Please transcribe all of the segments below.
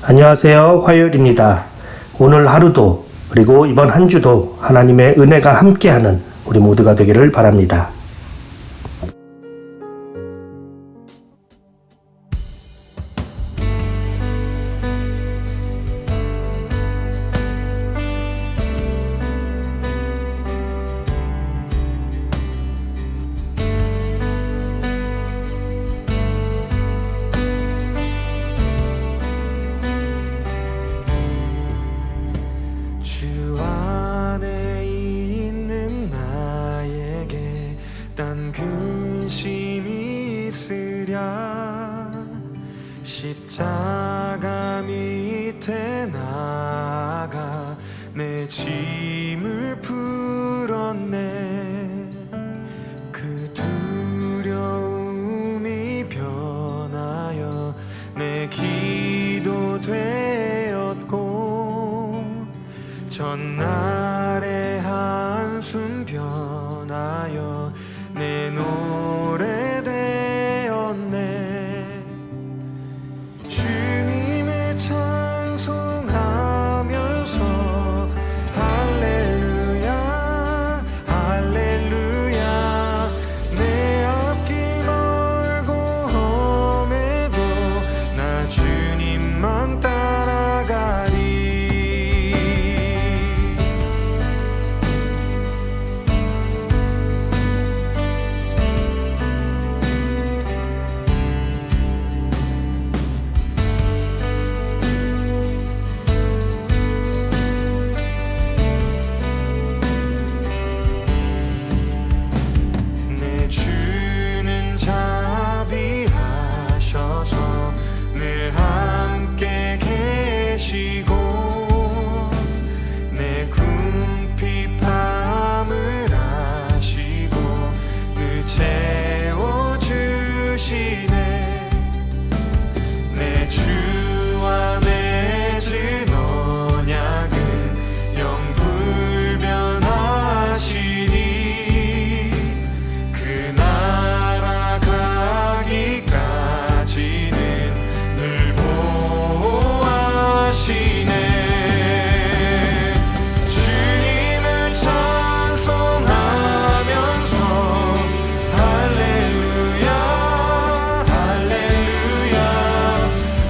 안녕하세요. 화요일입니다. 오늘 하루도 그리고 이번 한 주도 하나님의 은혜가 함께하는 우리 모두가 되기를 바랍니다. 주 안에 있는 나에게 딴 근심이 있으랴. 십자가 밑에 나가 내 짐을 풀었네. 그 두려움이 변하여 내 기도 되었고, 전날의 한숨 변하여 내 노래 되었네. 주님을 찬송하면서 할렐루야 할렐루야. 내 앞길 멀고 험해도 나 주님만 따라가리. 내 주는 자비하셔서 늘 함께 계시고, 내 궁핍함을 아시고 늘 채워주시네. 내 주와 맺은 언약은 영불변하시니, 그 나라 가기까지는 늘 보호하시네. 주님을 찬송하면서 할렐루야 할렐루야.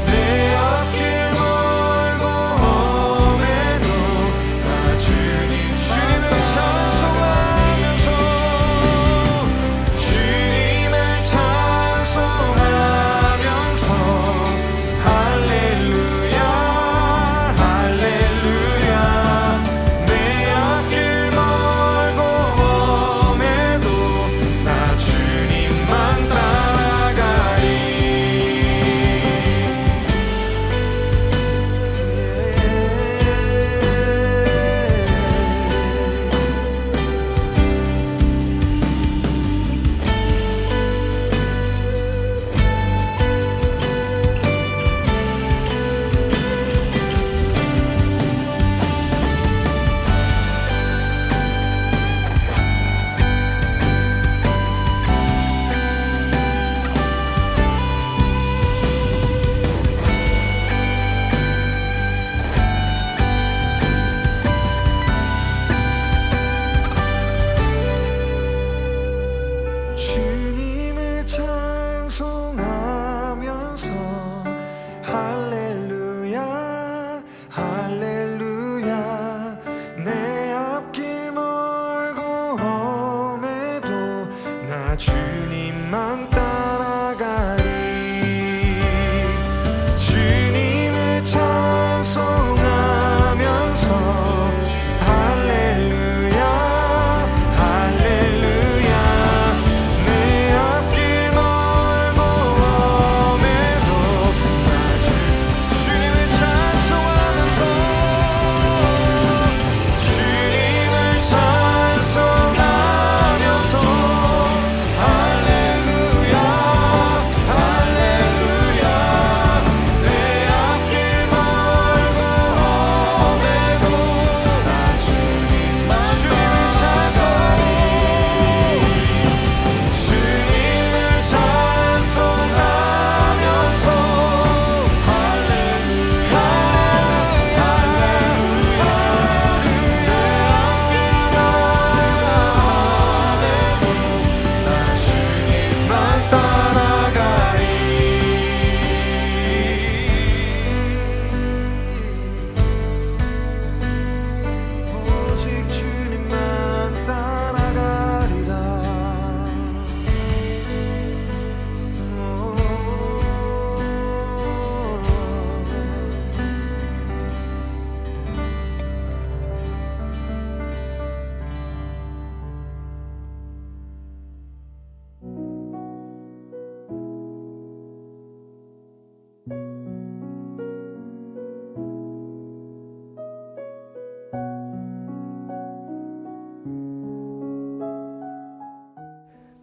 내 앞길 멀고 험해도 나 주님을 찬송하면서, 주님을 찬송하면서 할렐루야 할렐루야. 내 앞길 멀고 험해도 나 주님만 따라가리. 주님을 찬송하면서 할렐루야 할렐루야. 내 앞길 멀고 험해도 나 주님만 따라가리. 주님을 찬송하면서 할렐루야 할렐루야. 내 앞길 멀고 험해도 나 주님을 찬송하면서, 주님을 찬송하면서 할렐루야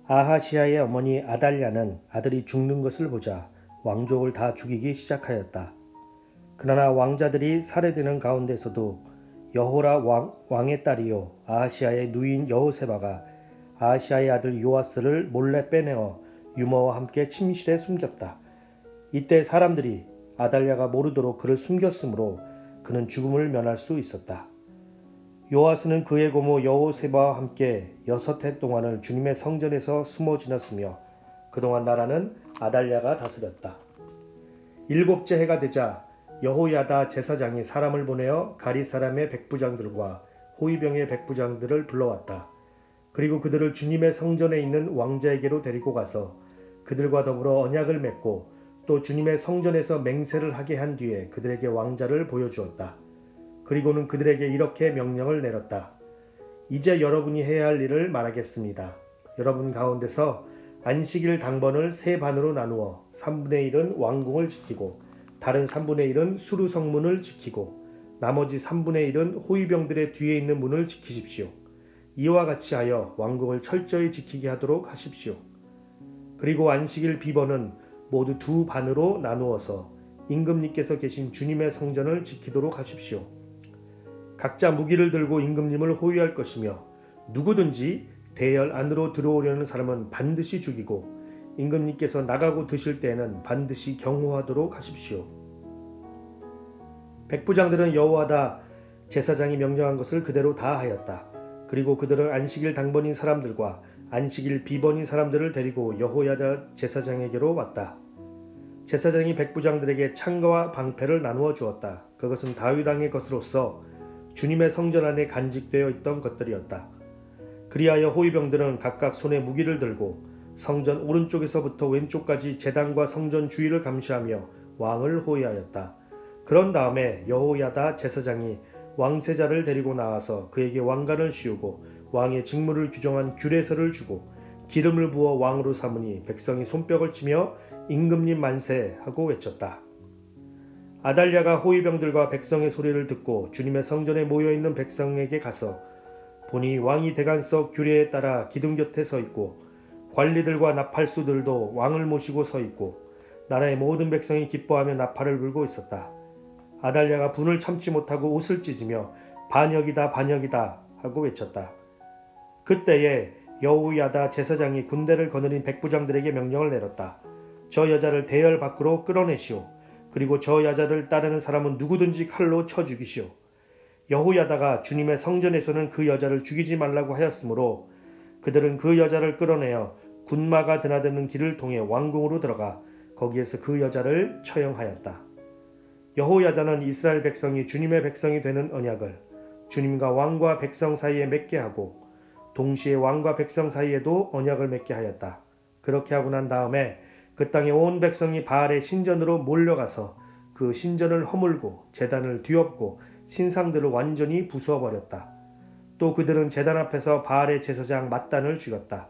아하시아의 어머니 아달랴는 아들이 죽는 것을 보자 왕족을 다 죽이기 시작하였다. 그러나 왕자들이 살해되는 가운데서도 여호라 왕의 딸이요 아하시아의 누인 여호세바가 아하시아의 아들 요아스를 몰래 빼내어 유모와 함께 침실에 숨겼다. 이때 사람들이 아달랴가 모르도록 그를 숨겼으므로 그는 죽음을 면할 수 있었다. 요아스는 그의 고모 여호세바와 함께 6해 동안을 주님의 성전에서 숨어 지냈으며 그동안 나라는 아달랴가 다스렸다. 7째 해가 되자 여호야다 제사장이 사람을 보내어 가리 사람의 백부장들과 호위병의 백부장들을 불러왔다. 그리고 그들을 주님의 성전에 있는 왕자에게로 데리고 가서 그들과 더불어 언약을 맺고 또 주님의 성전에서 맹세를 하게 한 뒤에 그들에게 왕자를 보여주었다. 그리고는 그들에게 이렇게 명령을 내렸다. 이제 여러분이 해야 할 일을 말하겠습니다. 여러분 가운데서 안식일 당번을 3반으로 나누어 3분의 1은 왕궁을 지키고 다른 3분의 1은 수루 성문을 지키고 나머지 3분의 1은 호위병들의 뒤에 있는 문을 지키십시오. 이와 같이 하여 왕궁을 철저히 지키게 하도록 하십시오. 그리고 안식일 비번은 모두 2반으로 나누어서 임금님께서 계신 주님의 성전을 지키도록 하십시오. 각자 무기를 들고 임금님을 호위할 것이며 누구든지 대열 안으로 들어오려는 사람은 반드시 죽이고 임금님께서 나가고 드실 때에는 반드시 경호하도록 하십시오. 백부장들은 여호와다 제사장이 명령한 것을 그대로 다 하였다. 그리고 그들은 안식일 당번인 사람들과 안식일 비번인 사람들을 데리고 여호야다 제사장에게로 왔다. 제사장이 백부장들에게 창과와 방패를 나누어 주었다. 그것은 다윗 왕의 것으로서 주님의 성전 안에 간직되어 있던 것들이었다. 그리하여 호위병들은 각각 손에 무기를 들고 성전 오른쪽에서부터 왼쪽까지 제단과 성전 주위를 감시하며 왕을 호위하였다. 그런 다음에 여호야다 제사장이 왕세자를 데리고 나와서 그에게 왕관을 씌우고 왕의 직무를 규정한 규례서를 주고 기름을 부어 왕으로 삼으니 백성이 손뼉을 치며 임금님 만세 하고 외쳤다. 아달랴가 호위병들과 백성의 소리를 듣고 주님의 성전에 모여있는 백성에게 가서 보니 왕이 대간석 규례에 따라 기둥 곁에 서 있고 관리들과 나팔수들도 왕을 모시고 서 있고 나라의 모든 백성이 기뻐하며 나팔을 불고 있었다. 아달랴가 분을 참지 못하고 옷을 찢으며 반역이다 반역이다 하고 외쳤다. 그때에 여호야다 제사장이 군대를 거느린 백부장들에게 명령을 내렸다. 저 여자를 대열 밖으로 끌어내시오. 그리고 저 여자를 따르는 사람은 누구든지 칼로 쳐 죽이시오. 여호야다가 주님의 성전에서는 그 여자를 죽이지 말라고 하였으므로 그들은 그 여자를 끌어내어 군마가 드나드는 길을 통해 왕궁으로 들어가 거기에서 그 여자를 처형하였다. 여호야다는 이스라엘 백성이 주님의 백성이 되는 언약을 주님과 왕과 백성 사이에 맺게 하고 동시에 왕과 백성 사이에도 언약을 맺게 하였다. 그렇게 하고 난 다음에 그 땅의 온 백성이 바알의 신전으로 몰려가서 그 신전을 허물고 제단을 뒤엎고 신상들을 완전히 부수어버렸다. 또 그들은 제단 앞에서 바알의 제사장 맏단을 죽였다.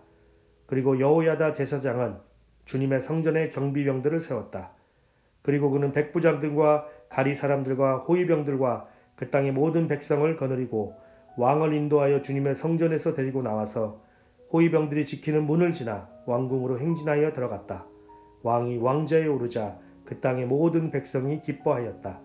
그리고 여호야다 제사장은 주님의 성전에 경비병들을 세웠다. 그리고 그는 백부장들과 가리 사람들과 호위병들과 그 땅의 모든 백성을 거느리고 왕을 인도하여 주님의 성전에서 데리고 나와서 호위병들이 지키는 문을 지나 왕궁으로 행진하여 들어갔다. 왕이 왕좌에 오르자 그 땅의 모든 백성이 기뻐하였다.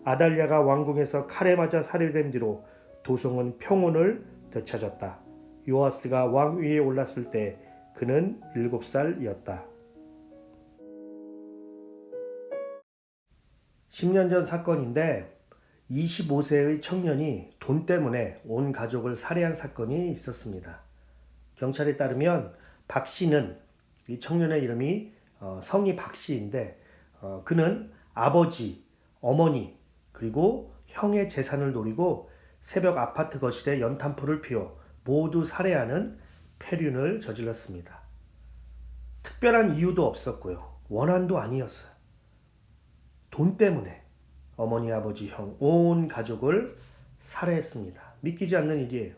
아달랴가 왕궁에서 칼에 맞아 살해된 뒤로 도성은 평온을 되찾았다. 요아스가 왕 위에 올랐을 때 그는 7살이었다. 10년 전 사건인데 25세의 청년이 돈 때문에 온 가족을 살해한 사건이 있었습니다. 경찰에 따르면 박 씨는 이 청년의 이름이 성이 박 씨인데 그는 아버지, 어머니 그리고 형의 재산을 노리고 새벽 아파트 거실에 연탄불을 피워 모두 살해하는 폐륜을 저질렀습니다. 특별한 이유도 없었고요. 원한도 아니었어요. 돈 때문에 어머니, 아버지, 형, 온 가족을 살해했습니다. 믿기지 않는 일이에요.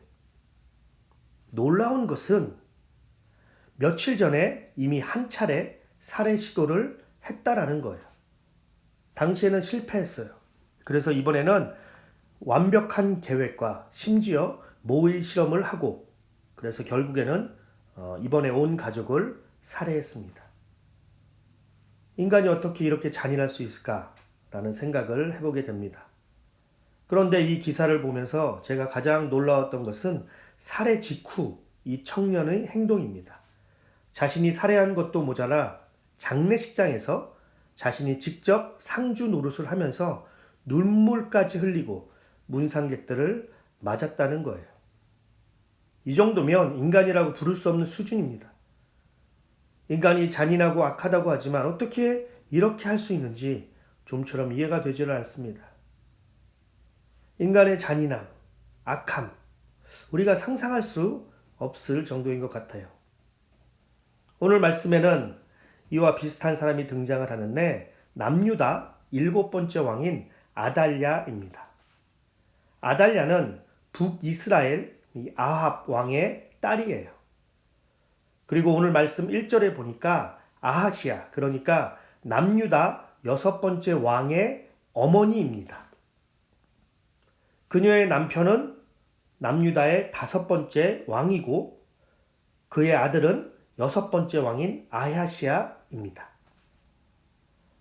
놀라운 것은 며칠 전에 이미 한 차례 살해 시도를 했다라는 거예요. 당시에는 실패했어요. 그래서 이번에는 완벽한 계획과 심지어 모의 실험을 하고 그래서 결국에는 이번에 온 가족을 살해했습니다. 인간이 어떻게 이렇게 잔인할 수 있을까라는 생각을 해보게 됩니다. 그런데 이 기사를 보면서 제가 가장 놀라웠던 것은 살해 직후 이 청년의 행동입니다. 자신이 살해한 것도 모자라 장례식장에서 자신이 직접 상주 노릇을 하면서 눈물까지 흘리고 문상객들을 맞았다는 거예요. 이 정도면 인간이라고 부를 수 없는 수준입니다. 인간이 잔인하고 악하다고 하지만 어떻게 이렇게 할 수 있는지 좀처럼 이해가 되지를 않습니다. 인간의 잔인함, 악함, 우리가 상상할 수 없을 정도인 것 같아요. 오늘 말씀에는 이와 비슷한 사람이 등장을 하는데 남유다 7번째 왕인 아달랴입니다. 아달랴는 북이스라엘 아합 왕의 딸이에요. 그리고 오늘 말씀 1절에 보니까 아하시아, 그러니까 남유다 6번째 왕의 어머니입니다. 그녀의 남편은 남유다의 5번째 왕이고 그의 아들은 6번째 왕인 아하시아입니다.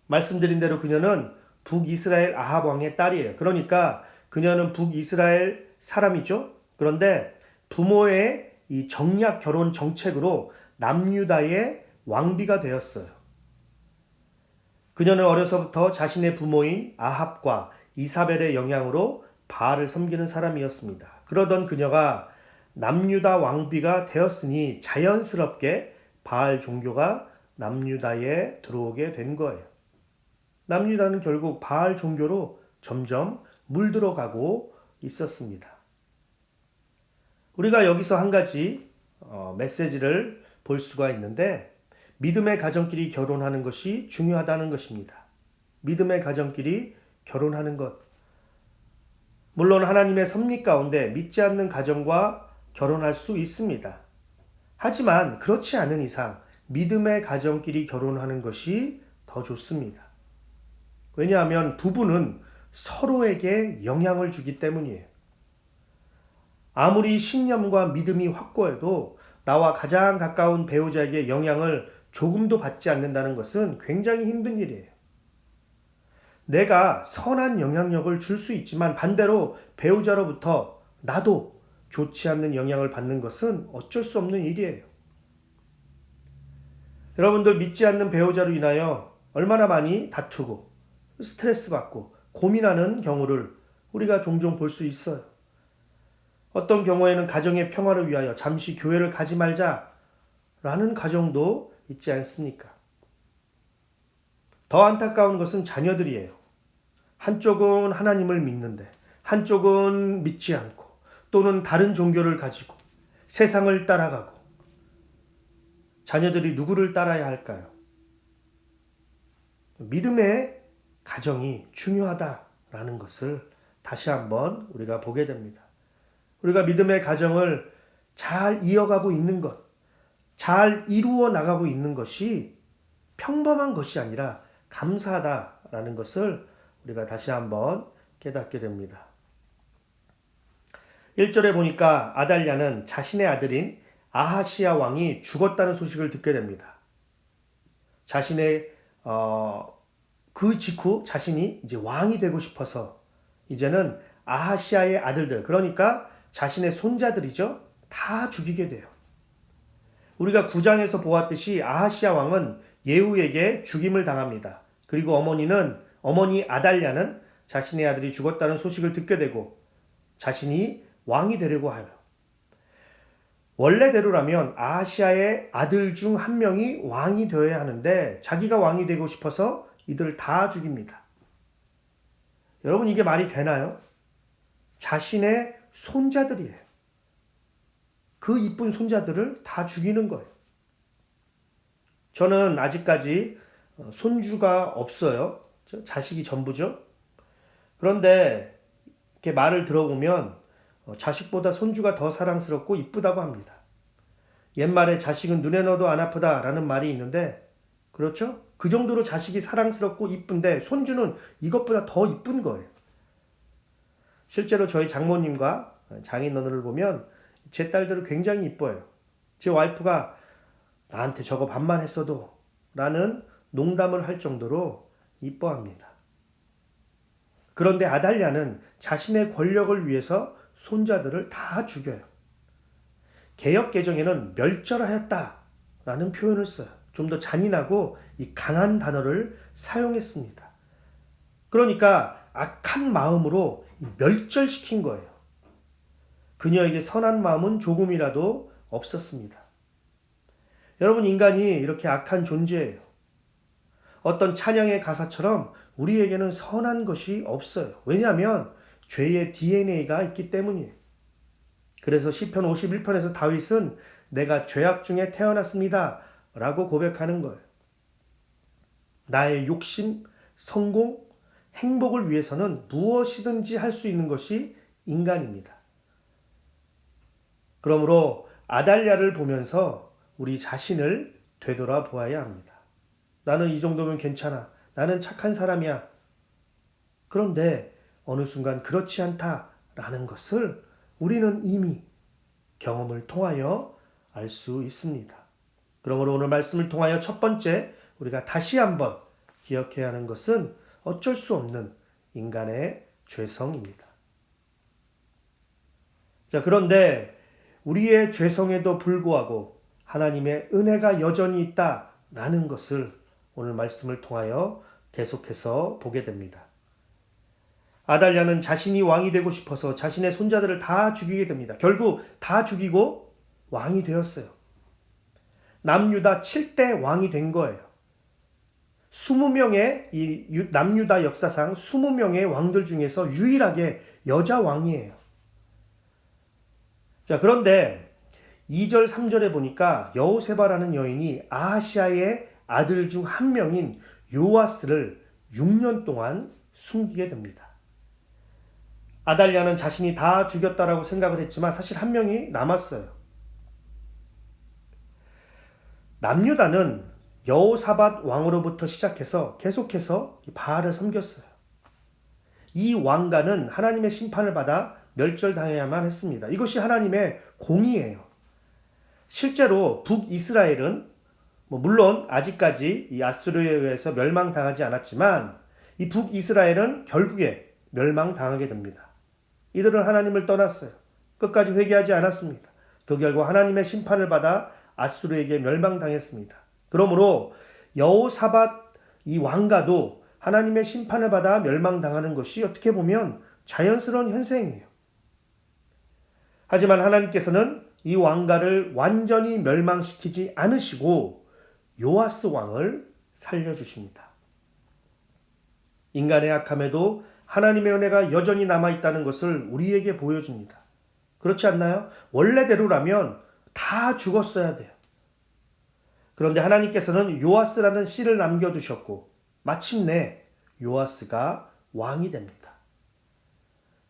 말씀드린 대로 그녀는 북이스라엘 아합 왕의 딸이에요. 그러니까 그녀는 북이스라엘 사람이죠. 그런데 부모의 이 정략 결혼 정책으로 남유다의 왕비가 되었어요. 그녀는 어려서부터 자신의 부모인 아합과 이사벨의 영향으로 바알을 섬기는 사람이었습니다. 그러던 그녀가 남유다 왕비가 되었으니 자연스럽게 바알 종교가 남유다에 들어오게 된 거예요. 남유다는 결국 바알 종교로 점점 물들어가고 있었습니다. 우리가 여기서 한 가지 메시지를 볼 수가 있는데 믿음의 가정끼리 결혼하는 것이 중요하다는 것입니다. 믿음의 가정끼리 결혼하는 것. 물론 하나님의 섭리 가운데 믿지 않는 가정과 결혼할 수 있습니다. 하지만 그렇지 않은 이상 믿음의 가정끼리 결혼하는 것이 더 좋습니다. 왜냐하면 부부는 서로에게 영향을 주기 때문이에요. 아무리 신념과 믿음이 확고해도 나와 가장 가까운 배우자에게 영향을 조금도 받지 않는다는 것은 굉장히 힘든 일이에요. 내가 선한 영향력을 줄 수 있지만 반대로 배우자로부터 나도 좋지 않는 영향을 받는 것은 어쩔 수 없는 일이에요. 여러분들 믿지 않는 배우자로 인하여 얼마나 많이 다투고 스트레스 받고 고민하는 경우를 우리가 종종 볼 수 있어요. 어떤 경우에는 가정의 평화를 위하여 잠시 교회를 가지 말자라는 가정도 있지 않습니까? 더 안타까운 것은 자녀들이에요. 한쪽은 하나님을 믿는데 한쪽은 믿지 않고 또는 다른 종교를 가지고 세상을 따라가고 자녀들이 누구를 따라야 할까요? 믿음의 가정이 중요하다라는 것을 다시 한번 우리가 보게 됩니다. 우리가 믿음의 가정을 잘 이어가고 있는 것, 잘 이루어 나가고 있는 것이 평범한 것이 아니라 감사하다라는 것을 우리가 다시 한번 깨닫게 됩니다. 1절에 보니까 아달랴는 자신의 아들인 아하시아 왕이 죽었다는 소식을 듣게 됩니다. 자신의 그 직후 자신이 이제 왕이 되고 싶어서 이제는 아하시아의 아들들, 그러니까 자신의 손자들이죠, 다 죽이게 돼요. 우리가 9장에서 보았듯이 아하시아 왕은 예후에게 죽임을 당합니다. 그리고 어머니 아달랴는 자신의 아들이 죽었다는 소식을 듣게 되고 자신이 왕이 되려고 하여 원래대로라면 아하시아의 아들 중 한 명이 왕이 되어야 하는데 자기가 왕이 되고 싶어서 이들을 다 죽입니다. 여러분, 이게 말이 되나요? 자신의 손자들이에요. 그 이쁜 손자들을 다 죽이는 거예요. 저는 아직까지 손주가 없어요. 자식이 전부죠. 그런데 이렇게 말을 들어보면 자식보다 손주가 더 사랑스럽고 이쁘다고 합니다. 옛말에 자식은 눈에 넣어도 안 아프다라는 말이 있는데 그렇죠? 그 정도로 자식이 사랑스럽고 이쁜데 손주는 이것보다 더 이쁜 거예요. 실제로 저희 장모님과 장인어른을 보면 제 딸들은 굉장히 이뻐요. 제 와이프가 나한테 저거 반만 했어도 라는 농담을 할 정도로 이뻐합니다. 그런데 아달랴는 자신의 권력을 위해서 손자들을 다 죽여요. 개역 개정에는 멸절하였다라는 표현을 써요. 좀 더 잔인하고 이 강한 단어를 사용했습니다. 그러니까 악한 마음으로 멸절시킨 거예요. 그녀에게 선한 마음은 조금이라도 없었습니다. 여러분, 인간이 이렇게 악한 존재예요. 어떤 찬양의 가사처럼 우리에게는 선한 것이 없어요. 왜냐하면 죄의 DNA가 있기 때문이에요. 그래서 시편 51편에서 다윗은 내가 죄악 중에 태어났습니다 라고 고백하는 거예요. 나의 욕심, 성공, 행복을 위해서는 무엇이든지 할 수 있는 것이 인간입니다. 그러므로 아달랴를 보면서 우리 자신을 되돌아보아야 합니다. 나는 이 정도면 괜찮아. 나는 착한 사람이야. 그런데 어느 순간 그렇지 않다라는 것을 우리는 이미 경험을 통하여 알 수 있습니다. 그러므로 오늘 말씀을 통하여 첫 번째 우리가 다시 한번 기억해야 하는 것은 어쩔 수 없는 인간의 죄성입니다. 자, 그런데 우리의 죄성에도 불구하고 하나님의 은혜가 여전히 있다라는 것을 오늘 말씀을 통하여 계속해서 보게 됩니다. 아달랴는 자신이 왕이 되고 싶어서 자신의 손자들을 다 죽이게 됩니다. 결국 다 죽이고 왕이 되었어요. 남유다 7대 왕이 된 거예요. 20명의 이 남유다 역사상 20명의 왕들 중에서 유일하게 여자 왕이에요. 자, 그런데 2절 3절에 보니까 여호세바라는 여인이 아하시아의 아들 중 한 명인 요아스를 6년 동안 숨기게 됩니다. 아달랴는 자신이 다 죽였다라고 생각을 했지만 사실 한 명이 남았어요. 남유다는 여호사밧 왕으로부터 시작해서 계속해서 바알을 섬겼어요. 이 왕가는 하나님의 심판을 받아 멸절당해야만 했습니다. 이것이 하나님의 공의예요. 실제로 북이스라엘은 물론 아직까지 이 아수르에 의해서 멸망당하지 않았지만 이 북이스라엘은 결국에 멸망당하게 됩니다. 이들은 하나님을 떠났어요. 끝까지 회개하지 않았습니다. 그 결과 하나님의 심판을 받아 아수르에게 멸망당했습니다. 그러므로 여호사밧 이 왕가도 하나님의 심판을 받아 멸망당하는 것이 어떻게 보면 자연스러운 현상이에요. 하지만 하나님께서는 이 왕가를 완전히 멸망시키지 않으시고 요아스 왕을 살려주십니다. 인간의 악함에도 하나님의 은혜가 여전히 남아있다는 것을 우리에게 보여줍니다. 그렇지 않나요? 원래대로라면 다 죽었어야 돼요. 그런데 하나님께서는 요아스라는 씨를 남겨두셨고 마침내 요아스가 왕이 됩니다.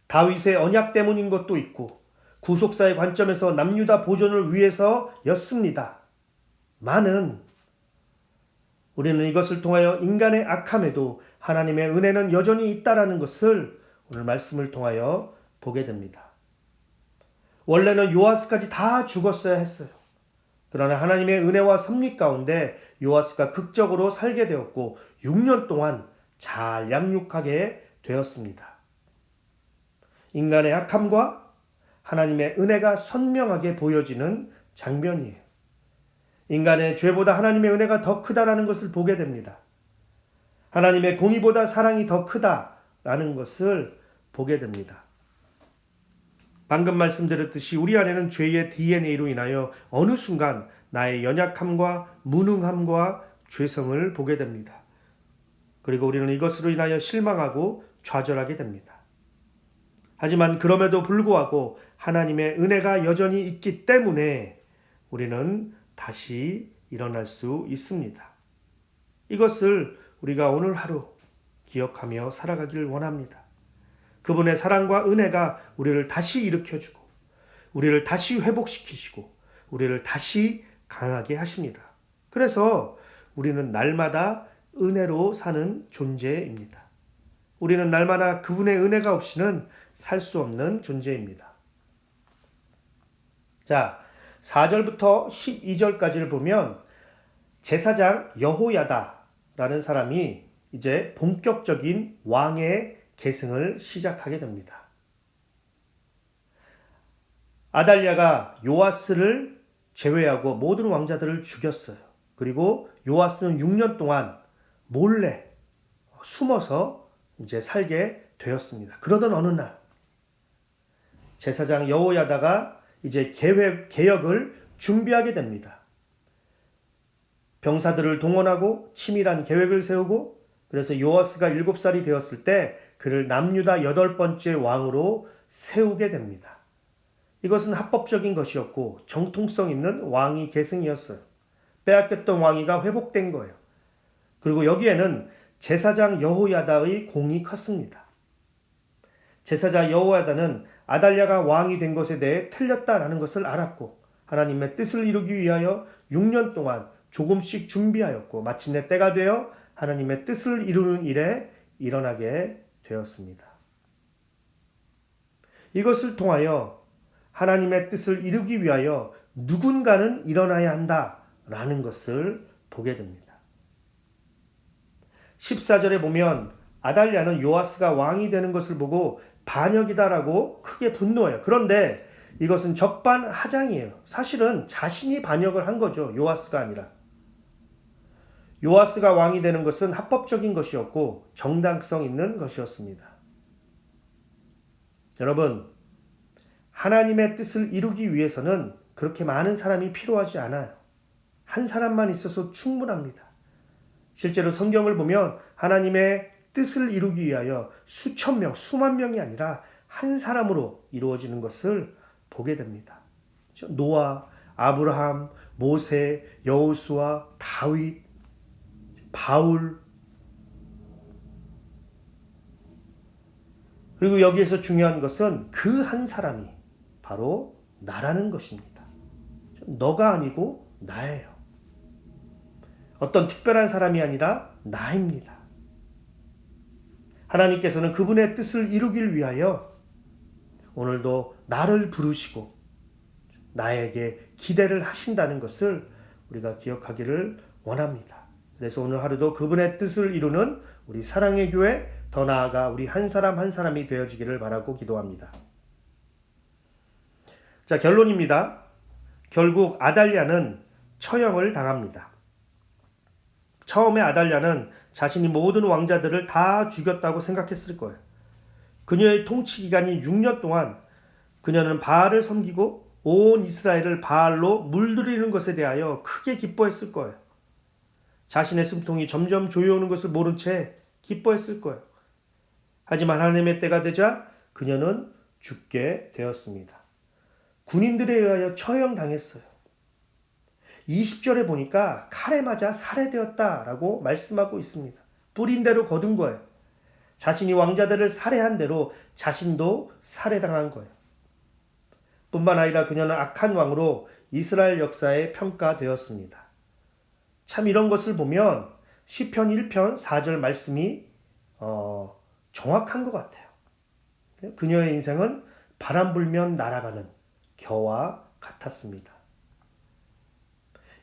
다윗의 언약 때문인 것도 있고 구속사의 관점에서 남유다 보존을 위해서였습니다. 많은 우리는 이것을 통하여 인간의 악함에도 하나님의 은혜는 여전히 있다라는 것을 오늘 말씀을 통하여 보게 됩니다. 원래는 요아스까지 다 죽었어야 했어요. 그러나 하나님의 은혜와 섭리 가운데 요아스가 극적으로 살게 되었고 6년 동안 잘 양육하게 되었습니다. 인간의 악함과 하나님의 은혜가 선명하게 보여지는 장면이에요. 인간의 죄보다 하나님의 은혜가 더 크다라는 것을 보게 됩니다. 하나님의 공의보다 사랑이 더 크다라는 것을 보게 됩니다. 방금 말씀드렸듯이 우리 안에는 죄의 DNA로 인하여 어느 순간 나의 연약함과 무능함과 죄성을 보게 됩니다. 그리고 우리는 이것으로 인하여 실망하고 좌절하게 됩니다. 하지만 그럼에도 불구하고 하나님의 은혜가 여전히 있기 때문에 우리는 다시 일어날 수 있습니다. 이것을 우리가 오늘 하루 기억하며 살아가길 원합니다. 그분의 사랑과 은혜가 우리를 다시 일으켜주고 우리를 다시 회복시키시고 우리를 다시 강하게 하십니다. 그래서 우리는 날마다 은혜로 사는 존재입니다. 우리는 날마다 그분의 은혜가 없이는 살 수 없는 존재입니다. 자, 4절부터 12절까지를 보면 제사장 여호야다라는 사람이 이제 본격적인 왕의 계승을 시작하게 됩니다. 아달랴가 요아스를 제외하고 모든 왕자들을 죽였어요. 그리고 요아스는 6년 동안 몰래 숨어서 이제 살게 되었습니다. 그러던 어느 날 제사장 여호야다가 이제 개혁을 준비하게 됩니다. 병사들을 동원하고 치밀한 계획을 세우고, 그래서 요아스가 7살이 되었을 때 그를 남유다 8번째 왕으로 세우게 됩니다. 이것은 합법적인 것이었고 정통성 있는 왕위 계승이었어요. 빼앗겼던 왕위가 회복된 거예요. 그리고 여기에는 제사장 여호야다의 공이 컸습니다. 제사장 여호야다는 아달랴가 왕이 된 것에 대해 틀렸다라는 것을 알았고 하나님의 뜻을 이루기 위하여 6년 동안 조금씩 준비하였고 마침내 때가 되어 하나님의 뜻을 이루는 일에 일어나게 되었습니다. 이것을 통하여 하나님의 뜻을 이루기 위하여 누군가는 일어나야 한다라는 것을 보게 됩니다. 14절에 보면 아달랴는 요아스가 왕이 되는 것을 보고 반역이다라고 크게 분노해요. 그런데 이것은 적반하장이에요. 사실은 자신이 반역을 한 거죠. 요아스가 아니라. 요아스가 왕이 되는 것은 합법적인 것이었고 정당성 있는 것이었습니다. 여러분, 하나님의 뜻을 이루기 위해서는 그렇게 많은 사람이 필요하지 않아요. 한 사람만 있어서 충분합니다. 실제로 성경을 보면 하나님의 뜻을 이루기 위하여 수천 명, 수만 명이 아니라 한 사람으로 이루어지는 것을 보게 됩니다. 노아, 아브라함, 모세, 여호수아, 다윗, 바울, 그리고 여기에서 중요한 것은 그 한 사람이 바로 나라는 것입니다. 너가 아니고 나예요. 어떤 특별한 사람이 아니라 나입니다. 하나님께서는 그분의 뜻을 이루길 위하여 오늘도 나를 부르시고 나에게 기대를 하신다는 것을 우리가 기억하기를 원합니다. 그래서 오늘 하루도 그분의 뜻을 이루는 우리 사랑의 교회, 더 나아가 우리 한 사람 한 사람이 되어지기를 바라고 기도합니다. 자, 결론입니다. 결국 아달랴는 처형을 당합니다. 처음에 아달랴는 자신이 모든 왕자들을 다 죽였다고 생각했을 거예요. 그녀의 통치 기간이 6년 동안 그녀는 바알을 섬기고 온 이스라엘을 바알로 물들이는 것에 대하여 크게 기뻐했을 거예요. 자신의 숨통이 점점 조여오는 것을 모른 채 기뻐했을 거예요. 하지만 하나님의 때가 되자 그녀는 죽게 되었습니다. 군인들에 의하여 처형당했어요. 20절에 보니까 칼에 맞아 살해되었다라고 말씀하고 있습니다. 뿌린 대로 거둔 거예요. 자신이 왕자들을 살해한 대로 자신도 살해당한 거예요. 뿐만 아니라 그녀는 악한 왕으로 이스라엘 역사에 평가되었습니다. 참 이런 것을 보면 시편 1편 4절 말씀이 정확한 것 같아요. 그녀의 인생은 바람 불면 날아가는 겨와 같았습니다.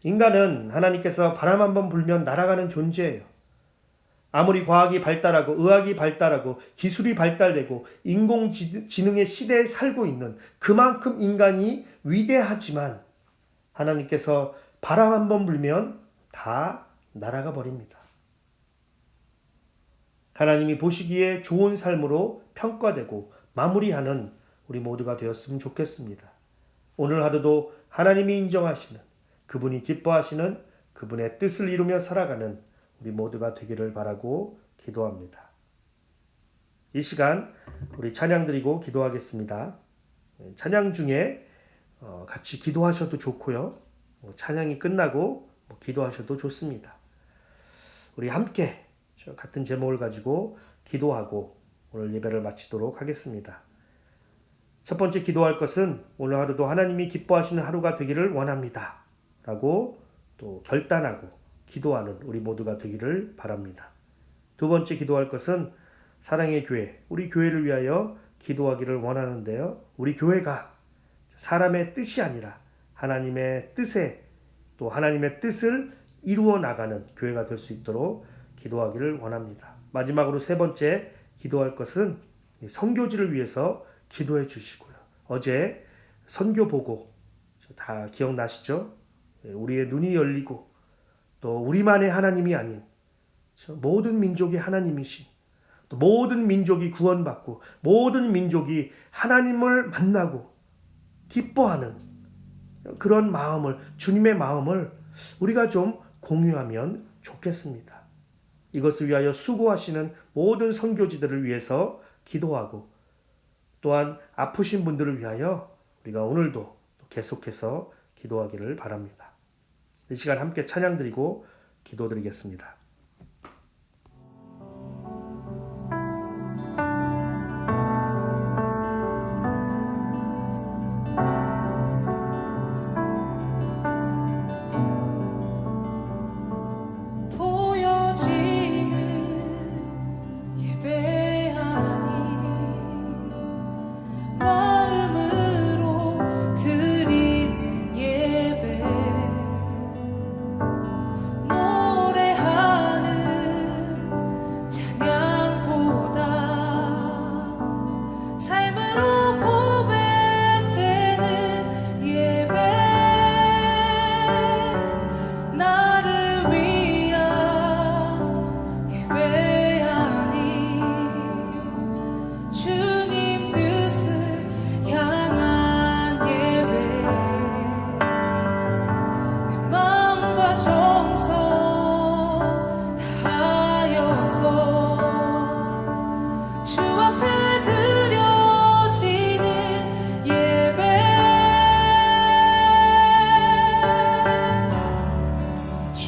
인간은 하나님께서 바람 한번 불면 날아가는 존재예요. 아무리 과학이 발달하고 의학이 발달하고 기술이 발달되고 인공지능의 시대에 살고 있는 그만큼 인간이 위대하지만 하나님께서 바람 한번 불면 다 날아가 버립니다. 하나님이 보시기에 좋은 삶으로 평가되고 마무리하는 우리 모두가 되었으면 좋겠습니다. 오늘 하루도 하나님이 인정하시는, 그분이 기뻐하시는 그분의 뜻을 이루며 살아가는 우리 모두가 되기를 바라고 기도합니다. 이 시간 우리 찬양 드리고 기도하겠습니다. 찬양 중에 같이 기도하셔도 좋고요. 찬양이 끝나고 기도하셔도 좋습니다. 우리 함께 같은 제목을 가지고 기도하고 오늘 예배를 마치도록 하겠습니다. 첫 번째 기도할 것은 오늘 하루도 하나님이 기뻐하시는 하루가 되기를 원합니다. 라고 또 결단하고 기도하는 우리 모두가 되기를 바랍니다. 두 번째 기도할 것은 사랑의 교회, 우리 교회를 위하여 기도하기를 원하는데요. 우리 교회가 사람의 뜻이 아니라 하나님의 뜻에 또 하나님의 뜻을 이루어 나가는 교회가 될 수 있도록 기도하기를 원합니다. 마지막으로 세 번째 기도할 것은 선교지를 위해서 기도해 주시고요. 어제 선교 보고 다 기억나시죠? 우리의 눈이 열리고 또 우리만의 하나님이 아닌 모든 민족의 하나님이신, 또 모든 민족이 구원받고 모든 민족이 하나님을 만나고 기뻐하는 그런 마음을, 주님의 마음을 우리가 좀 공유하면 좋겠습니다. 이것을 위하여 수고하시는 모든 선교지들을 위해서 기도하고 또한 아프신 분들을 위하여 우리가 오늘도 계속해서 기도하기를 바랍니다. 이 시간 함께 찬양 드리고 기도드리겠습니다. 보여지는 예배 아니 마음으로 드리는 예배 노래하는 찬양보다 삶으로 고백되는 예배 나를 위한 예배 아니 주님 뜻을 향한 예배 내 마음과 정성 다하여서 주 앞에 드려지는 예배 주